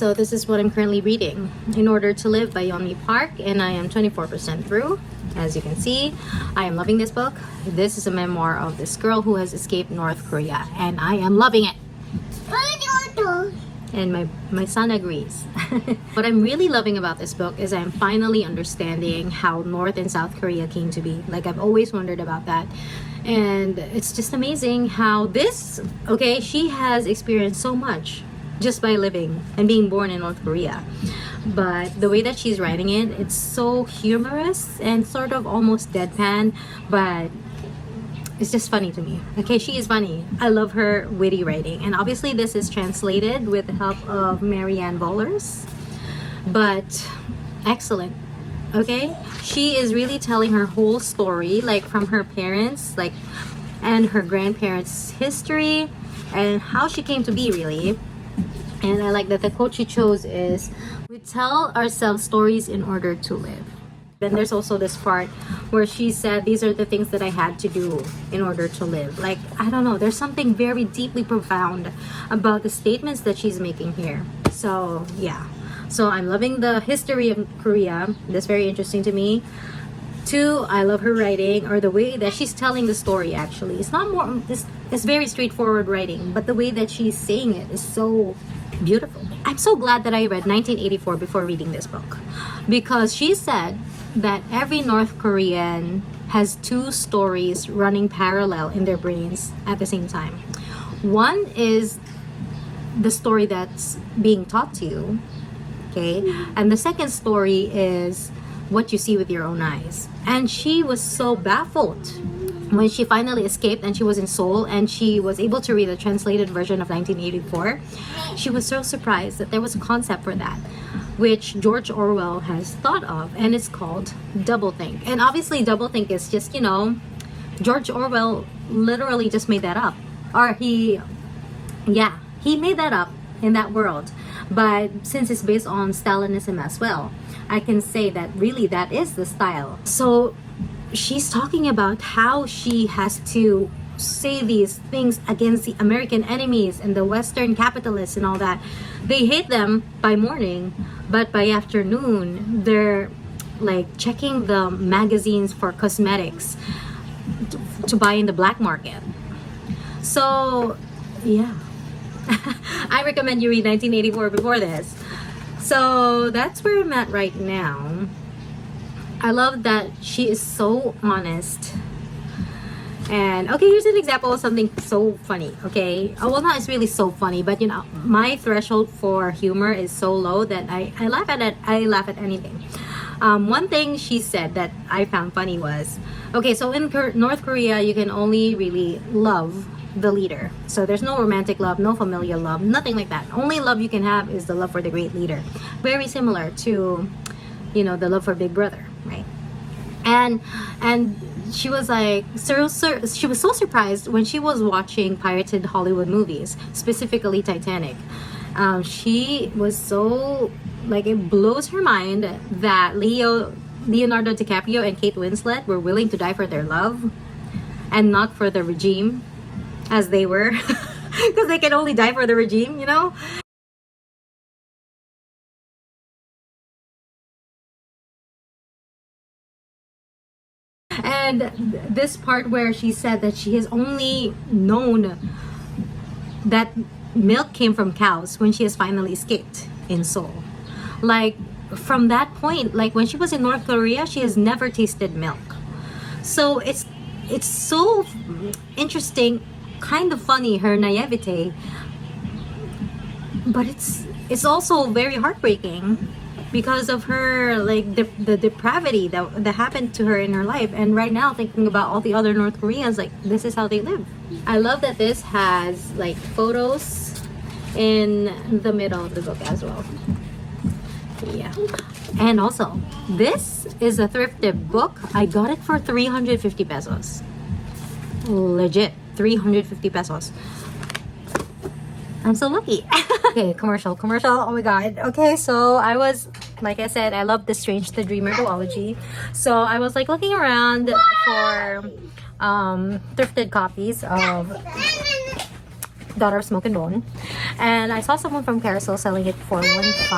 So this is what I'm currently reading, In Order to Live by Yeonmi Park, and I am 24% through. As you can see, I am loving this book. This is a memoir of this girl who has escaped North Korea, and I am loving it. And my son agrees. What I'm really loving about this book is I'm finally understanding how North and South Korea came to be. Like, I've always wondered about that. And it's just amazing how she has experienced so much just by living and being born in North Korea. But the way that she's writing it, it's so humorous and sort of almost deadpan, but it's just funny to me. Okay, she is funny. I love her witty writing. And obviously this is translated with the help of Marianne Vollers. But excellent. Okay? She is really telling her whole story, like from her parents, like, and her grandparents' history and how she came to be, really. And I like that the quote she chose is, "We tell ourselves stories in order to live." Then there's also this part where she said, "These are the things that I had to do in order to live." Like, I don't know, there's something very deeply profound about the statements that she's making here. So yeah, so I'm loving the history of Korea. That's very interesting to me. Two, I love her writing, or the way that she's telling the story. Actually, it's not more, it's very straightforward writing, but the way that she's saying it is so beautiful. I'm so glad that I read 1984 before reading this book, because she said that every North Korean has two stories running parallel in their brains at the same time. One is the story that's being taught to you, okay? And the second story is what you see with your own eyes. And she was so baffled when she finally escaped and she was in Seoul and she was able to read the translated version of 1984. She was so surprised that there was a concept for that, which George Orwell has thought of, and it's called doublethink. And obviously doublethink is just, George Orwell literally just made that up. Or he made that up in that world. But since it's based on Stalinism as well, I can say that really that is the style. So she's talking about how she has to say these things against the American enemies and the Western capitalists and all that. They hate them by morning, but by afternoon they're like checking the magazines for cosmetics to buy in the black market. So yeah, I recommend you read 1984 before this. So that's where I'm at right now. I love that she is so honest. And okay, here's an example of something so funny. Okay, well, not it's really so funny, but my threshold for humor is so low that I laugh at it. I laugh at anything. One thing she said that I found funny was, okay, so in North Korea you can only really love the leader. So there's no romantic love, no familial love, nothing like that. Only love you can have is the love for the great leader. Very similar to the love for Big Brother, right? And she was like, she was so surprised when she was watching pirated Hollywood movies, specifically Titanic. She was so, like, it blows her mind that Leonardo DiCaprio and Kate Winslet were willing to die for their love and not for the regime, as they were, because they can only die for the regime, And this part where she said that she has only known that milk came from cows when she has finally escaped in Seoul. Like, from that point, like when she was in North Korea, she has never tasted milk. So it's so interesting, kind of funny, her naivete, but it's also very heartbreaking because of her, like, the depravity that happened to her in her life. And right now, thinking about all the other North Koreans, like, this is how they live. I love that this has like photos in the middle of the book as well. Yeah. And also, this is a thrifted book. I got it for 350 pesos. Legit, 350 pesos. I'm so lucky. Okay, commercial. Oh my god. Okay, so I was, like I said, I love the Strange the Dreamer duology. So I was like looking around for thrifted copies of Daughter of Smoke and Bone, and I saw someone from Carousel selling it for 1.5,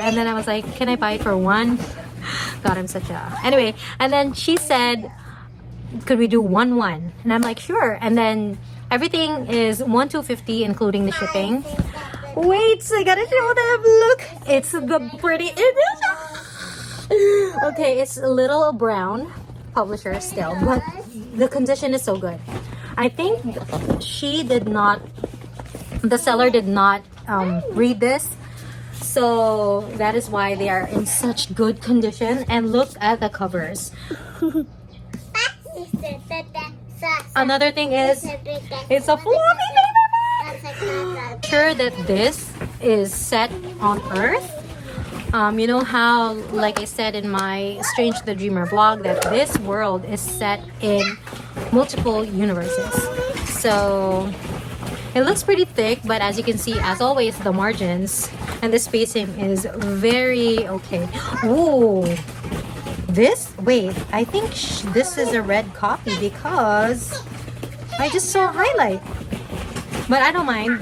and then I was like, can I buy it for 1? God, I'm such a... Anyway, and then she said, could we do 1.1? And I'm like, sure. And then everything is 1,250 including the shipping. Wait, I gotta show them. Look, it's the pretty image. Okay, it's a little brown publisher still, but the condition is so good. I think she did not, the seller did not read this, so that is why they are in such good condition. And look at the covers. Another thing is, it's a fluffy paperback. Sure that this is set on Earth. You know how, like I said in my Strange the Dreamer blog, that this world is set in multiple universes. So it looks pretty thick, but as you can see, as always, the margins and the spacing is very okay. Ooh, this, wait, I think this is a red copy because I just saw a highlight, but I don't mind.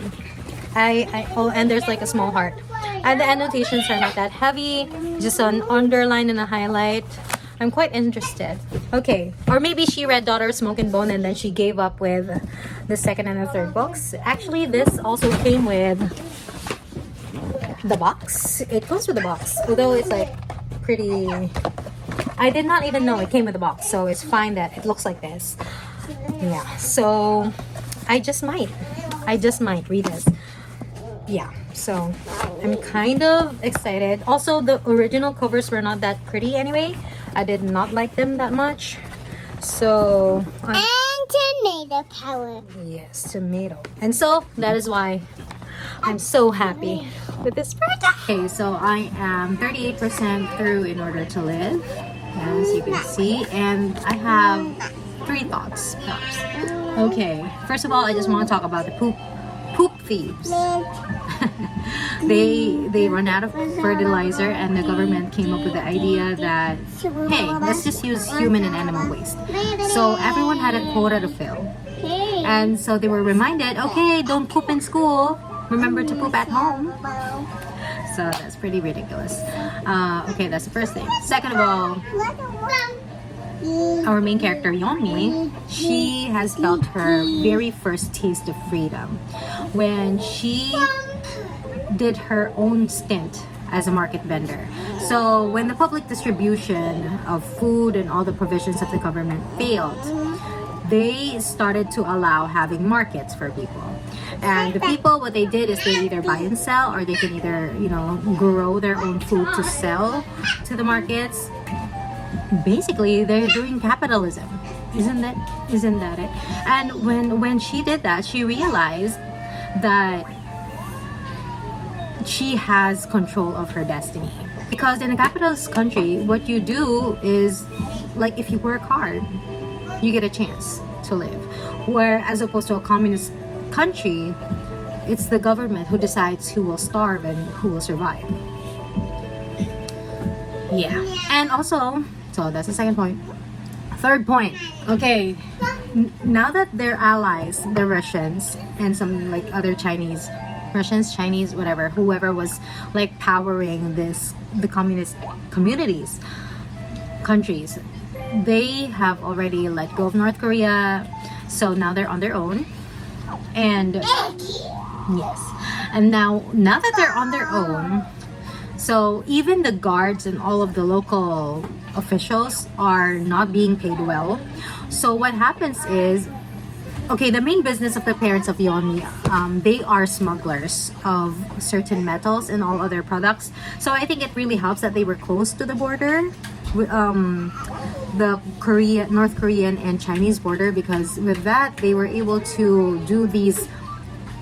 Oh, and there's like a small heart, and the annotations are not that heavy, just an underline and a highlight. I'm quite interested. Okay, or maybe she read Daughter of Smoke and Bone and then she gave up with the second and the third books. Actually, this also came with the box. It comes with the box, although it's like pretty... I did not even know it came with a box, so it's fine that it looks like this. Yeah, so I just might read this. Yeah, so I'm kind of excited. Also, the original covers were not that pretty anyway. I did not like them that much. So and tomato power. Yes, tomato. And so that is why I'm so happy with this project. Okay, so I am 38% through In Order to Live, as you can see, and I have 3 thoughts perhaps. Okay, first of all, I just want to talk about the poop thieves. They run out of fertilizer, and the government came up with the idea that, hey, let's just use human and animal waste. So everyone had a quota to fill, and so they were reminded, okay, don't poop in school, remember to poop at home. So that's pretty ridiculous. Okay, that's the first thing. Second of all, our main character Yeonmi, she has felt her very first taste of freedom when she did her own stint as a market vendor. So when the public distribution of food and all the provisions of the government failed, they started to allow having markets for people. And the people, what they did is they either buy and sell, or they can either, you know, grow their own food to sell to the markets. Basically, they're doing capitalism. Isn't that it? And when she did that, she realized that she has control of her destiny. Because in a capitalist country, what you do is, like, if you work hard, you get a chance to live. Where as opposed to a communist country, it's the government who decides who will starve and who will survive. Yeah. And also, so that's the second point. Third point. Okay, now that their allies, the Russians and some like other Russians, Chinese, whatever, whoever was like powering the communist countries, they have already let go of North Korea, so now they're on their own. And yes, and now that they're on their own, so even the guards and all of the local officials are not being paid well. So what happens is, okay, the main business of the parents of Yeonmi, they are smugglers of certain metals and all other products. So I think it really helps that they were close to the border, the North Korean and Chinese border, because with that they were able to do these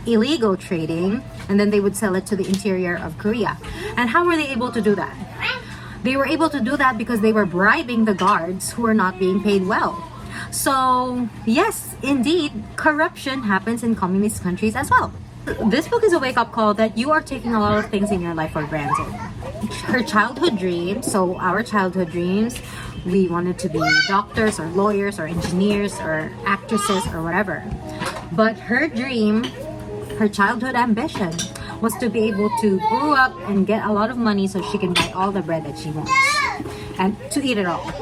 illegal trading, and then they would sell it to the interior of Korea. And how were they able to do that? They were able to do that because they were bribing the guards who were not being paid well. So yes, indeed, corruption happens in communist countries as well. This book is a wake-up call that you are taking a lot of things in your life for granted. Her childhood dreams, so our childhood dreams, we wanted to be doctors or lawyers or engineers or actresses or whatever. But her dream her childhood ambition was to be able to grow up and get a lot of money so she can buy all the bread that she wants and to eat it all.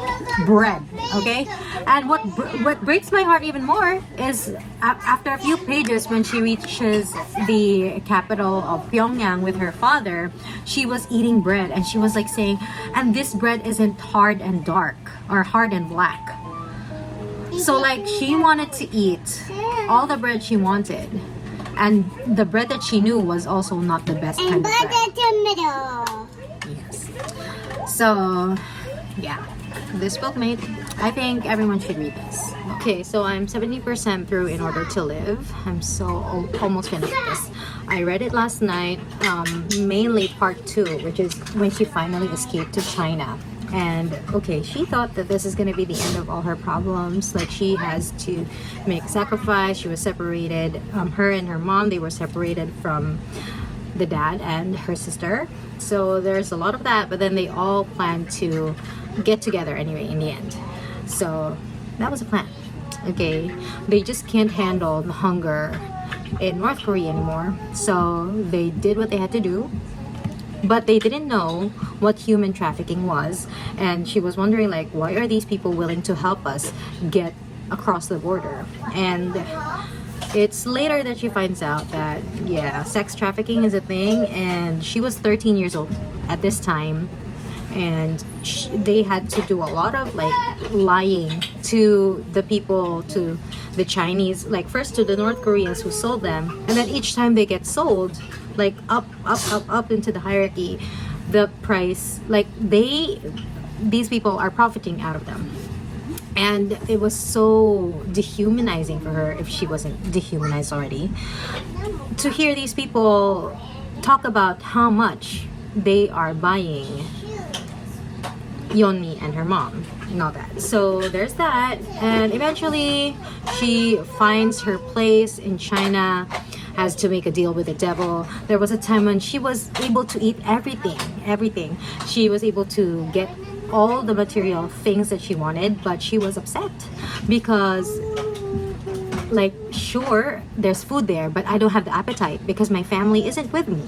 Bread, okay? And what breaks my heart even more is after a few pages, when she reaches the capital of Pyongyang with her father, she was eating bread and she was like saying, and this bread isn't hard and dark or hard and black. So like she wanted to eat all the bread she wanted, and the bread that she knew was also not the best kind of bread. And the middle. Yes. So yeah, this book made, I think everyone should read this. Okay, so I'm 70% through In Order to Live. I'm so almost finished this. I read it last night, mainly part 2, which is when she finally escaped to China. And okay, she thought that this is going to be the end of all her problems. Like she has to make sacrifice. She was separated. Her and her mom, they were separated from the dad and her sister. So there's a lot of that, but then they all plan to get together anyway in the end. So that was a plan. Okay, they just can't handle the hunger in North Korea anymore. So they did what they had to do. But they didn't know what human trafficking was, and she was wondering like, why are these people willing to help us get across the border? And it's later that she finds out that yeah, sex trafficking is a thing, and she was 13 years old at this time, and they had to do a lot of like lying to the people, to the Chinese, like first to the North Koreans who sold them, and then each time they get sold, like up into the hierarchy, the price, like these people are profiting out of them. And it was so dehumanizing for her, if she wasn't dehumanized already, to hear these people talk about how much they are buying Yeonmi and her mom and all that. So there's that, and eventually she finds her place in China, has to make a deal with the devil. There was a time when she was able to eat everything. She was able to get all the material things that she wanted, but she was upset because like, sure, there's food there, but I don't have the appetite because my family isn't with me.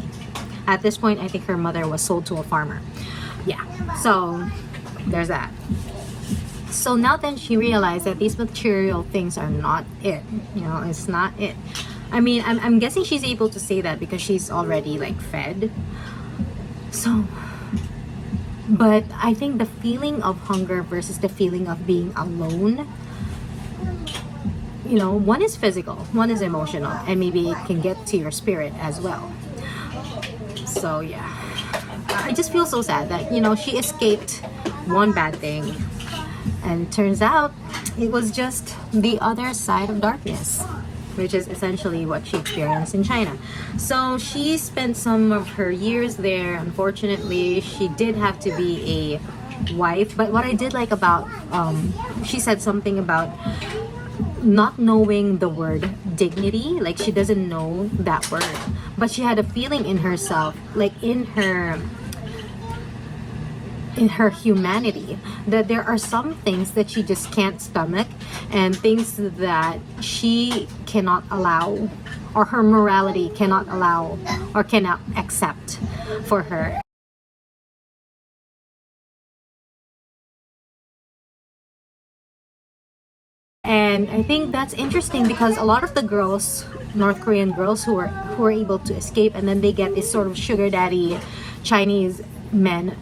At this point, I think her mother was sold to a farmer. Yeah, so there's that. So now then she realized that these material things are not it. You know, it's not it. I mean, I'm guessing she's able to say that because she's already like fed. So, but I think the feeling of hunger versus the feeling of being alone, you know, one is physical, one is emotional, and maybe it can get to your spirit as well. So yeah, I just feel so sad that, you know, she escaped one bad thing, and turns out it was just the other side of darkness, which is essentially what she experienced in China. So she spent some of her years there. Unfortunately, she did have to be a wife. But what I did like about, she said something about not knowing the word dignity. Like she doesn't know that word. But she had a feeling in herself, like in her humanity, that there are some things that she just can't stomach, and things that she cannot allow, or her morality cannot allow or cannot accept for her. And I think that's interesting because a lot of the girls, North Korean girls who are able to escape, and then they get this sort of sugar daddy Chinese men,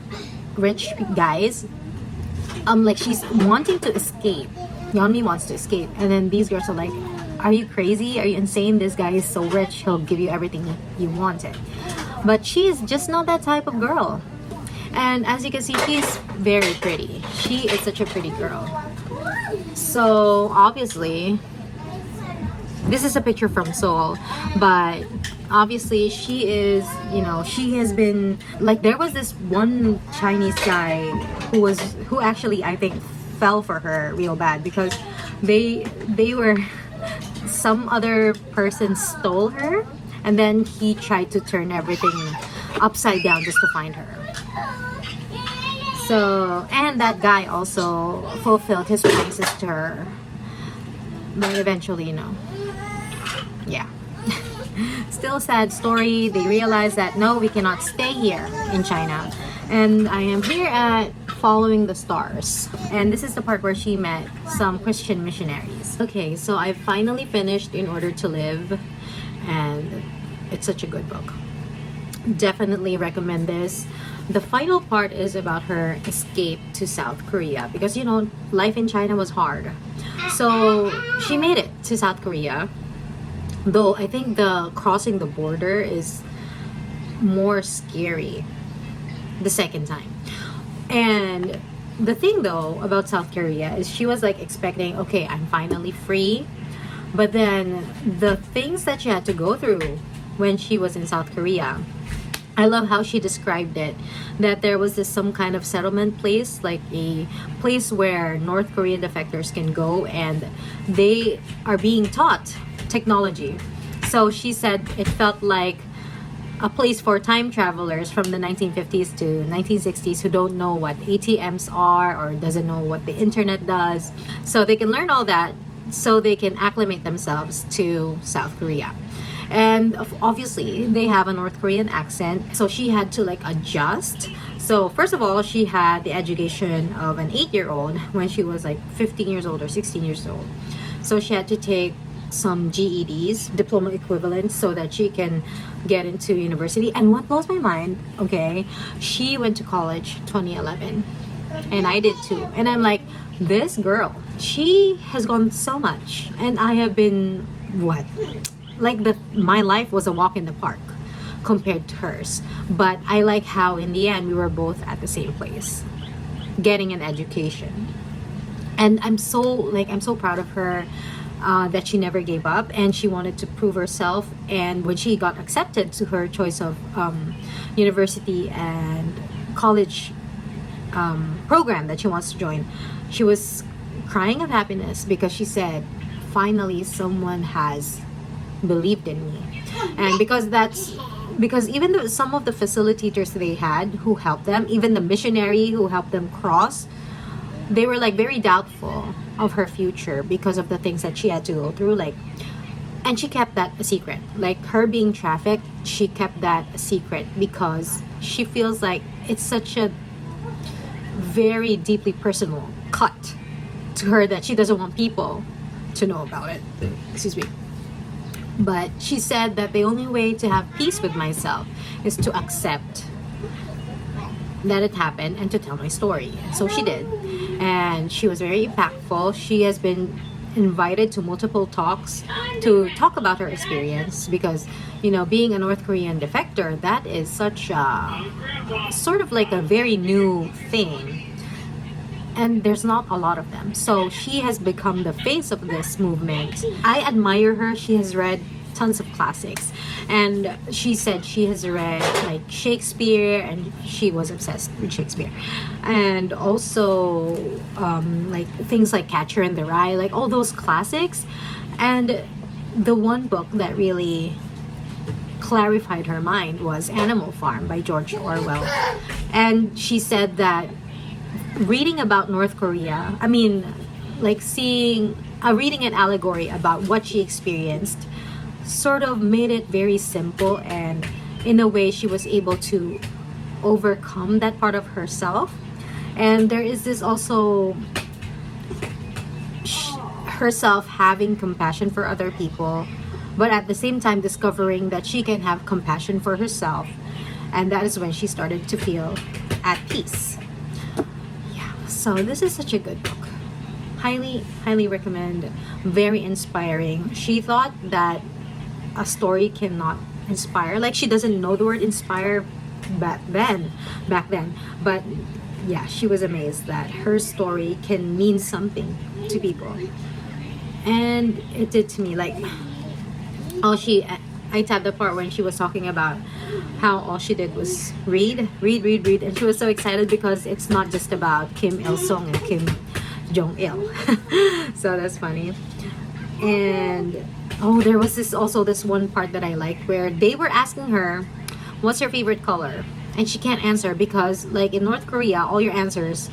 rich guys, like she's wanting to escape. Yeonmi wants to escape, and then these girls are like, are you crazy? Are you insane? This guy is so rich, he'll give you everything you wanted. But she's just not that type of girl. And as you can see, she's very pretty. She is such a pretty girl. So obviously, this is a picture from Seoul, but obviously she is, you know, she has been like, there was this one Chinese guy who actually, I think, fell for her real bad because they were, some other person stole her, and then he tried to turn everything upside down just to find her. So, and that guy also fulfilled his promises to her, but eventually, you know, yeah. Still sad story. They realized that no, we cannot stay here in China. And I am here at Following the Stars. And this is the part where she met some Christian missionaries. Okay, so I finally finished In Order to Live. And it's such a good book. Definitely recommend this. The final part is about her escape to South Korea because life in China was hard. So she made it to South Korea. Though I think the crossing the border is more scary the second time. And the thing though about South Korea is she was like expecting, okay, I'm finally free. But then the things that she had to go through when she was in South Korea, I love how she described it, that there was some kind of settlement place, like a place where North Korean defectors can go and they are being taught technology. So she said it felt like a place for time travelers from the 1950s to 1960s who don't know what ATMs are or doesn't know what the internet does. So they can learn all that so they can acclimate themselves to South Korea. And obviously they have a North Korean accent, so she had to like adjust. So first of all, she had the education of an 8-year-old when she was like 15 years old or 16 years old. So she had to take some GEDs, diploma equivalents, so that she can get into university. And what blows my mind, okay, she went to college 2011 and I did too. And I'm like, this girl, she has gone so much and I have been my life was a walk in the park compared to hers. But I like how in the end we were both at the same place, getting an education. And I'm so proud of her, that she never gave up and she wanted to prove herself. And when she got accepted to her choice of university and college program that she wants to join, she was crying of happiness because she said, finally someone has believed in me. And because even though some of the facilitators they had who helped them, even the missionary who helped them cross, they were like very doubtful of her future because of the things that she had to go through, and she kept that a secret. Like her being trafficked, she kept that a secret because she feels like it's such a very deeply personal cut to her that she doesn't want people to know about it. Excuse me. But she said that the only way to have peace with myself is to accept that it happened and to tell my story. So she did. And she was very impactful. She has been invited to multiple talks to talk about her experience because, being a North Korean defector, that is such a sort of like a very new thing. And there's not a lot of them. So she has become the face of this movement. I admire her. She has read tons of classics. And she said she has read like Shakespeare and she was obsessed with Shakespeare. And also like things like Catcher in the Rye, like all those classics. And the one book that really clarified her mind was Animal Farm by George Orwell. And she said that reading about North Korea, reading an allegory about what she experienced sort of made it very simple, and in a way she was able to overcome that part of herself. And there is this also herself having compassion for other people, but at the same time discovering that she can have compassion for herself, and that is when she started to feel at peace. So this is such a good book. Highly recommend. Very inspiring. She thought that a story cannot inspire. Like she doesn't know the word inspire back then. But yeah, she was amazed that her story can mean something to people. And it did to me. Like I tabbed the part when she was talking about how all she did was read, and she was so excited because it's not just about Kim Il-sung and Kim Jong-il. So that's funny. And there was this one part that I liked where they were asking her, what's your favorite color? And she can't answer because like in North Korea, all your answers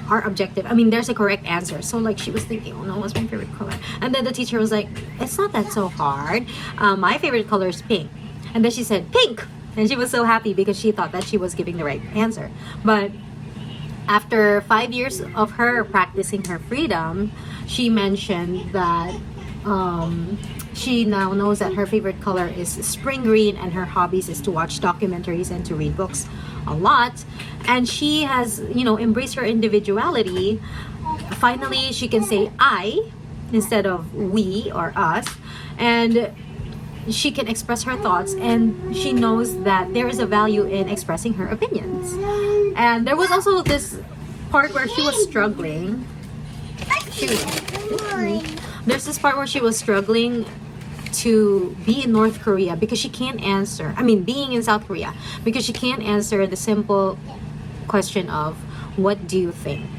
are objective. I mean, there's a correct answer. So like she was thinking, oh no, what's my favorite color? And then the teacher was like, it's not that so hard. My favorite color is pink. And then she said pink, and she was so happy because she thought that she was giving the right answer. But after 5 years of her practicing her freedom, she mentioned that she now knows that her favorite color is spring green, and her hobbies is to watch documentaries and to read books a lot. And she has, embraced her individuality. Finally, she can say I instead of we or us, and she can express her thoughts, and she knows that there is a value in expressing her opinions. And there was also this part where she was struggling. There's this part where she was struggling to be in North Korea because she can't answer. Being in South Korea because she can't answer the simple question of what do you think?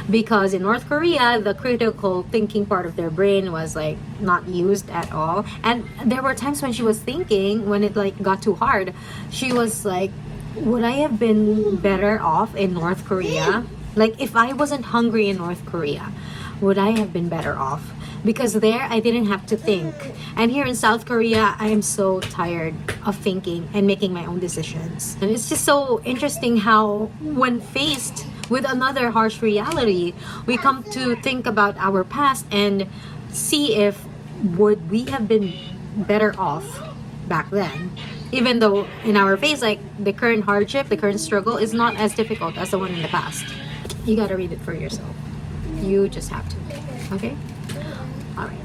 Because in North Korea, the critical thinking part of their brain was like not used at all. And there were times when she was thinking, when it like got too hard, she was like, would I have been better off in North Korea? Like if I wasn't hungry in North Korea, would I have been better off? Because there I didn't have to think. And here in South Korea, I am so tired of thinking and making my own decisions. And it's just so interesting how when faced with another harsh reality, we come to think about our past and see if would we have been better off back then. Even though in our face, like the current hardship, the current struggle is not as difficult as the one in the past. You gotta read it for yourself. You just have to. Okay? Alright.